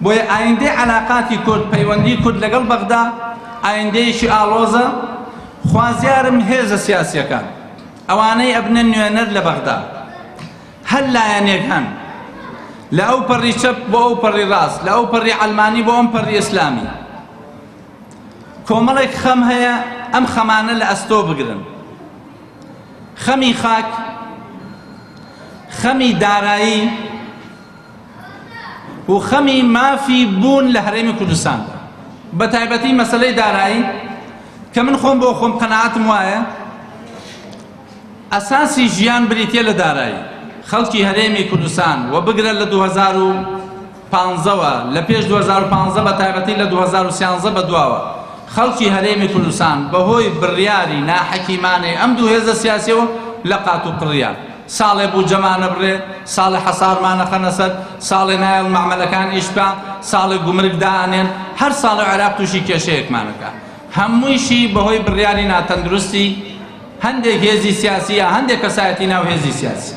بۆیە ئایندەی عەلاقاتی کورد پەیوەندی کورد لەگەڵ بەغدا ئایندەیەکی ئاڵۆزە. خوازیارم هێزە سیاسیەکان ئەوانەی ئەبنە نوێنەر لە بەغدا هەر لایەنێک هەن، لە ئەو پەڕی چەپ بۆ ئەو پەڕی ڕاست، لە ئەو پەڕی عەلمانی بۆ ئەم پەڕی ئیسلامی. کۆمەڵێک خەم هەیە، ئەم خەمانە لە ئەستۆ بگرن. خەمی خاک، خەمی دارایی و خەمی مافی بوون لە هەرێمی کوردستان. بە تایبەتی مەسەلەی دارایی کە من خۆم بۆ خۆم قەناعەتم وایە ئەساسی ژیان بریتیە لە دارایی. خەڵکی هەرێمی کوردستان و بگرە لە 2015ەوە لە پێش 2015 بە تایبەتی لە 2013 بەدواوە خەڵکی هەرێمی کوردستان بەهۆی بڕیاری ناحەکیمانەی ئەم دوو هێزە سیاسیەوە لە قات و قڕیان. ساڵێ بوو جەمانە بڕێ، ساڵی حەسارمانە خەنە سەر، ساڵی نایەڵ مەعمەلەکان ئیشپا، ساڵی گومرگ دائانێن، هەر ساڵی عێراق تووشی کێشەیەکمانەکە. هەموویشی بەهۆی بڕیاری ناتەندروستی هەندێک هێزی سیاسیە، هەندێک کەسایەتی ناو هێزی سیاسی.